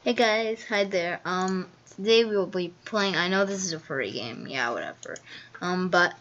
Hey guys, hi there. Today we will be playing. I know this is a free game, yeah, whatever. But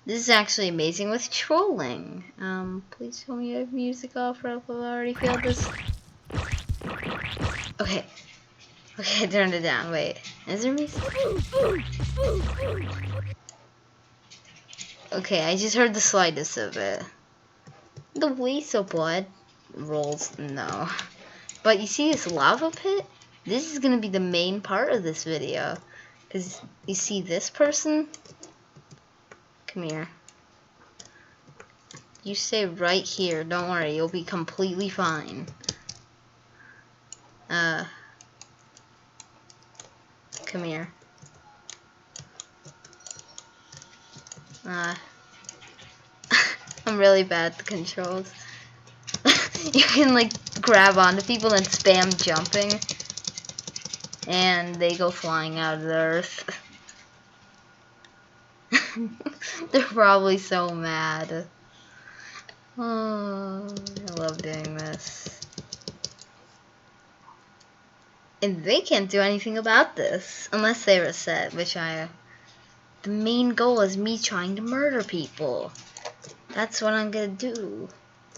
this is actually amazing with trolling. Please tell me you have music off, or I've already failed this. Okay, I turned it down. Wait, is there music? Okay, I just heard the slightest of it. The waste of blood rolls, no. But you see this lava pit? This is gonna be the main part of this video. Cause you see this person? Come here. You stay right here. Don't worry, you'll be completely fine. Come here. I'm really bad at the controls. You can like grab onto people and spam jumping, and they go flying out of the earth. They're probably so mad. Oh, I love doing this. And they can't do anything about this unless they reset, which the main goal is me trying to murder people. That's what I'm gonna do.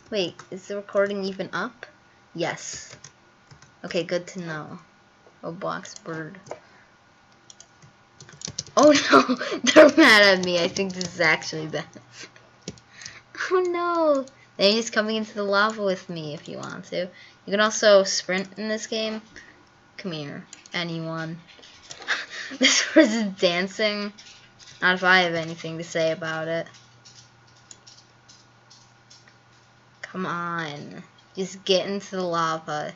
Wait, is the recording even up? Yes. Okay, good to know. Oh, box bird. Oh no, they're mad at me. I think this is actually bad. Oh no. They're just coming into the lava with me if you want to. You can also sprint in this game. Come here, anyone. This person's dancing. Not if I have anything to say about it. Come on. Just get into the lava.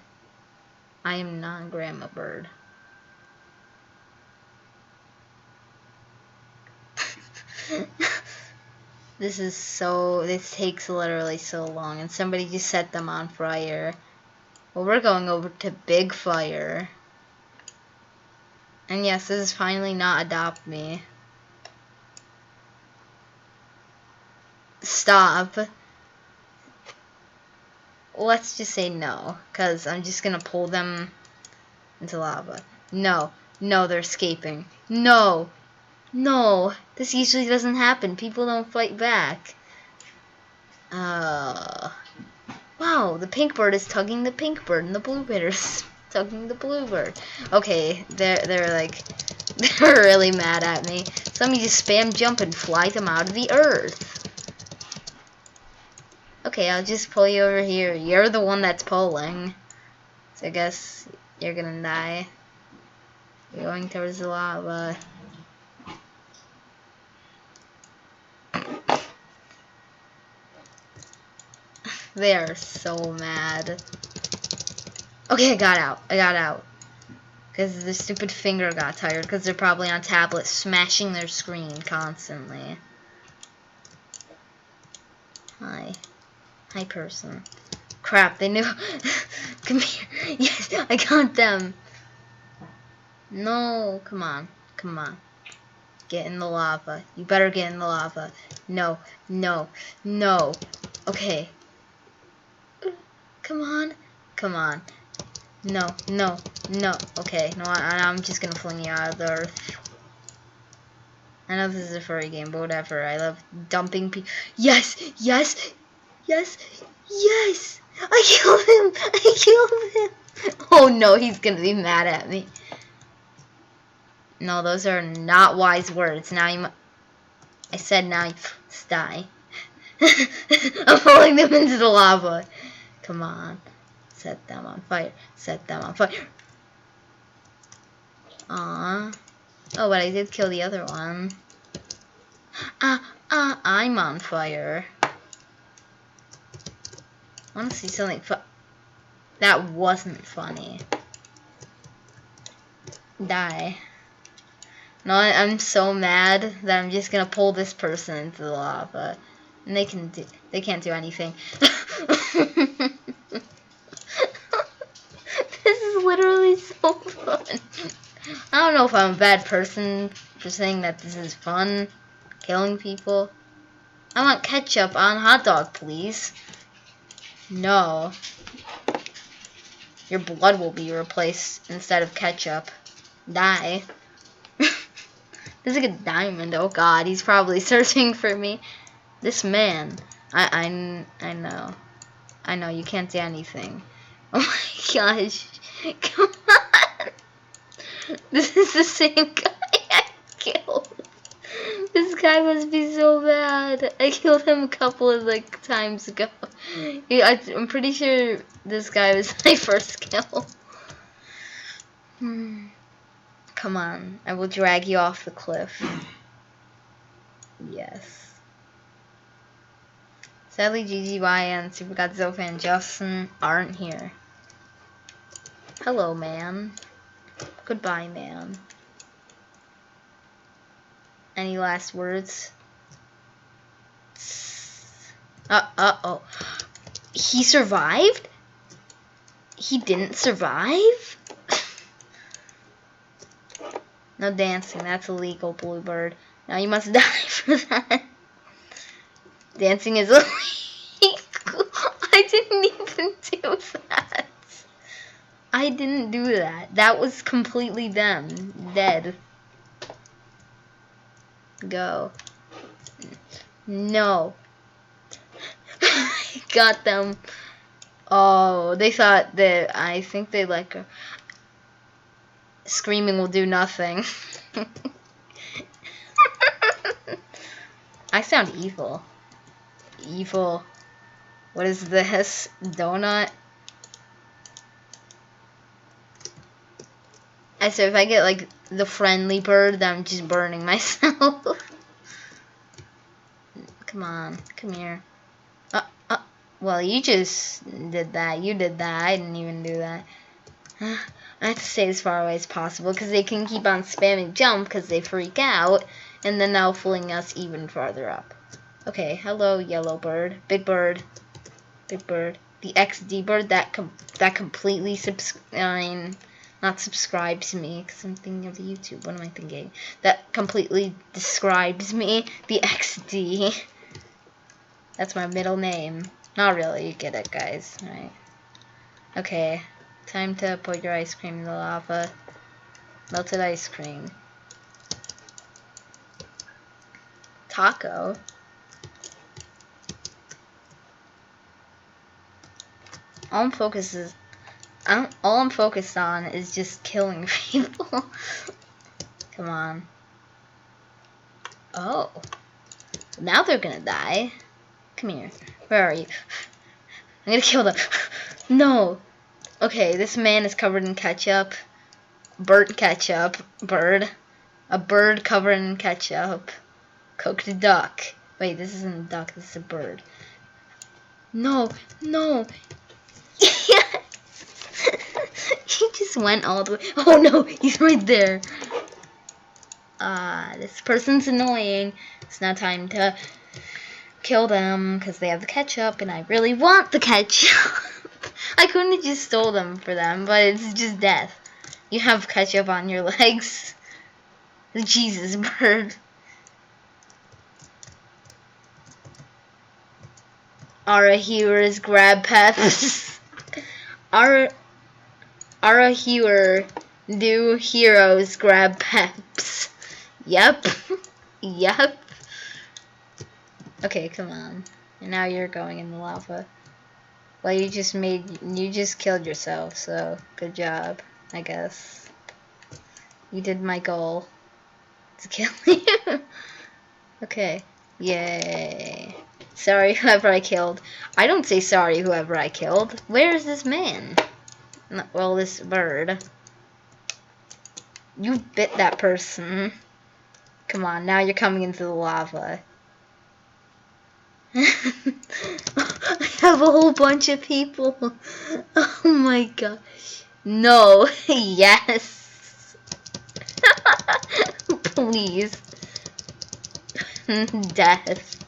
I am not Grandma Bird. This takes literally so long, and somebody just set them on fire. Well, we're going over to Big Fire. And yes, this is finally not Adopt Me. Stop. Let's just say no, because I'm just gonna pull them into lava. No, they're escaping. No, this usually doesn't happen. People don't fight back. Wow, the pink bird is tugging the pink bird, and the blue bird is tugging the blue bird. Okay, they're like, they're really mad at me. So let me just spam jump and fly them out of the earth. Okay, I'll just pull you over here. You're the one that's pulling. So I guess you're gonna die. You're going towards the lava. They are so mad. Okay, I got out. Because the stupid finger got tired. Because they're probably on tablets smashing their screen constantly. Hi, person. Crap, they knew. Come here. Yes, I got them. No, come on. Get in the lava. You better get in the lava. No. Okay. Come on. No. Okay, no, I'm just gonna fling you out of the earth. I know this is a furry game, but whatever. I love dumping people. Yes! I killed him! Oh no, he's gonna be mad at me. No, those are not wise words. I said now you die. I'm pulling them into the lava. Come on. Set them on fire. Aww. Oh, but I did kill the other one. I'm on fire. I want to see something that wasn't funny. Die. No, I'm so mad that I'm just gonna pull this person into the lava. And they can't do anything. This is literally so fun. I don't know if I'm a bad person for saying that this is fun, killing people. I want ketchup on hot dog, please. No. Your blood will be replaced instead of ketchup. Die. There's like a diamond. Oh god, he's probably searching for me. This man. I know. I know, you can't do anything. Oh my gosh. Come on. This is the same guy I killed. This guy must be so bad. I killed him a couple of like times ago. I'm pretty sure this guy was my first kill. Come on, I will drag you off the cliff. Yes. Sadly, GGY and Super Godzilla and Justin aren't here. Hello, man. Goodbye, man. Any last words? Uh-oh. He survived? He didn't survive? No dancing, that's illegal, Bluebird. Now you must die for that. Dancing is illegal. I didn't even do that. I didn't do that. That was completely them. Dead. Go. No. Got them. Oh, they thought that, I think they like screaming will do nothing. I sound evil. Evil. What is this? Donut? I said if I get like the friendly bird, then I'm just burning myself. Come on, come here. Well, you just did that. You did that. I didn't even do that. I have to stay as far away as possible because they can keep on spamming jump because they freak out, and then they'll fling us even farther up. Okay, hello, yellow bird, big bird, big bird. The XD bird that completely not subscribe to me because I'm thinking of YouTube. What am I thinking? That completely describes me. The XD. That's my middle name. Not really. You get it, guys. Right? Okay. Time to put your ice cream in the lava. Melted ice cream. Taco. All I'm focused on is just killing people. Come on. Oh. Now they're gonna die. Come here. Where are you? I'm gonna kill them. No. Okay, this man is covered in ketchup. Burnt ketchup. Bird. A bird covered in ketchup. Cooked duck. Wait, this isn't a duck. This is a bird. No. No. Yes. He just went all the way. Oh no, he's right there. This person's annoying. It's now time to kill them because they have the ketchup and I really want the ketchup. I couldn't have just stole them for them, but it's just death. You have ketchup on your legs. Jesus, bird. Our heroes grab peps. Our hero do heroes grab peps. Yep. Yep. Okay, come on. And now you're going in the lava. Well, you just killed yourself, so good job, I guess. You did my goal to kill you. Okay. Yay. Sorry, whoever I killed. I don't say sorry, whoever I killed. Where is this man? Well, this bird. You bit that person. Come on, now you're coming into the lava. I have a whole bunch of people. Oh my gosh. No. Yes. Please. Death.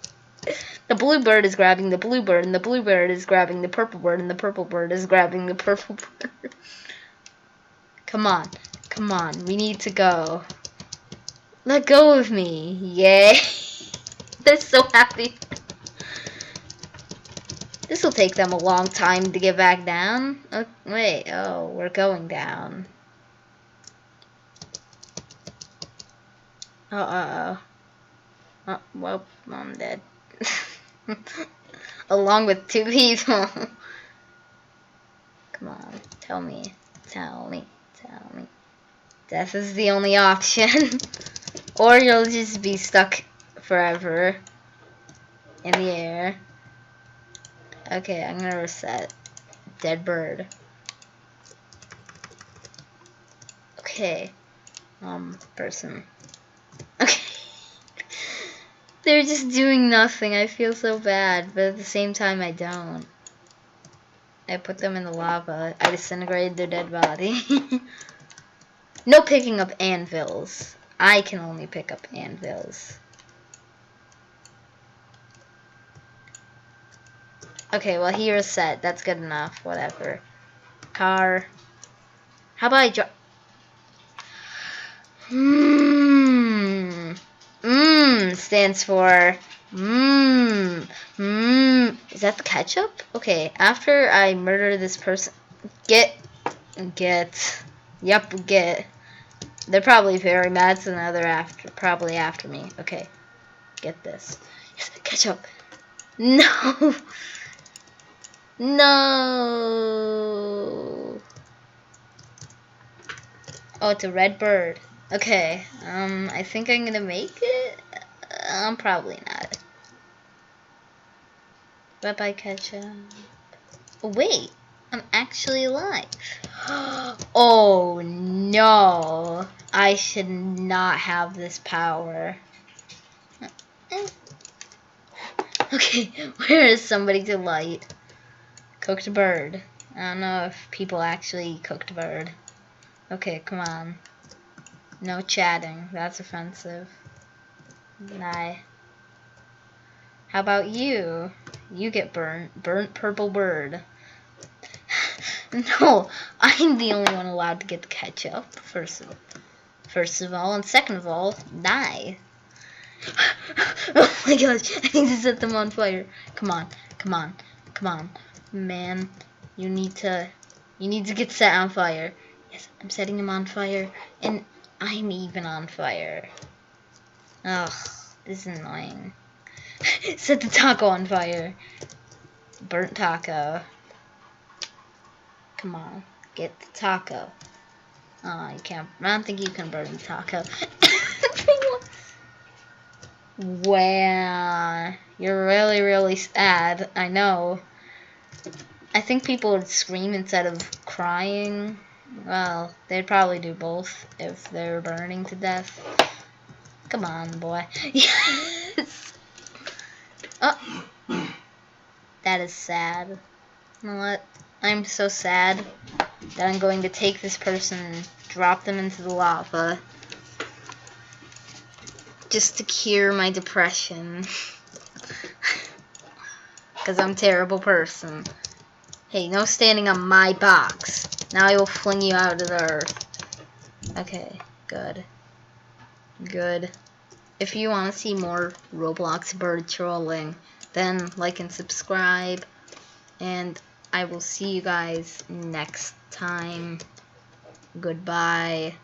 The blue bird is grabbing the blue bird, and the blue bird is grabbing the purple bird, and the purple bird is grabbing the purple bird. Come on. Come on. We need to go. Let go of me. Yay. They're so happy. This will take them a long time to get back down. Oh, wait, oh, we're going down. Uh-oh. Oh, well, I'm dead. Along with 2 people. Come on, tell me. Tell me. Tell me. Death is the only option. Or you'll just be stuck forever in the air. Okay, I'm gonna reset. Dead bird. Okay. Person. Okay. They're just doing nothing. I feel so bad, but at the same time I don't. I put them in the lava. I disintegrated their dead body. No picking up anvils. I can only pick up anvils. Okay, well he reset. That's good enough. Whatever. Car. How about I drop? Stands for Is that the ketchup? Okay, after I murder this person, get. Yep, get. They're probably very mad, so now they're probably after me. Okay, get this. Yes, ketchup. No. No. Oh, it's a red bird. Okay, I think I'm gonna make it. I'm probably not. Bye-bye, ketchup. Oh, wait, I'm actually alive. Oh, no. I should not have this power. Okay, where is somebody to light? Cooked bird. I don't know if people actually cooked bird. Okay, come on. No chatting. That's offensive. Nah. How about you? You get burnt. Burnt purple bird. No, I'm the only one allowed to get the ketchup. First of all, and second of all, die. Oh my gosh, I need to set them on fire. Come on, come on, come on. Man, you need to get set on fire. Yes, I'm setting them on fire, and I'm even on fire. Ugh, this is annoying. Set the taco on fire. Burnt taco. Come on, get the taco. Oh, you can't. I don't think you can burn the taco. Wow, you're really, really sad. I know. I think people would scream instead of crying. Well, they'd probably do both if they were burning to death. Come on, boy. Yes! Oh! That is sad. You know what? I'm so sad that I'm going to take this person and drop them into the lava. Just to cure my depression. Because I'm a terrible person. Hey, no standing on my box. Now I will fling you out of the earth. Okay, good. Good. If you want to see more Roblox bird trolling, then like and subscribe. And I will see you guys next time. Goodbye.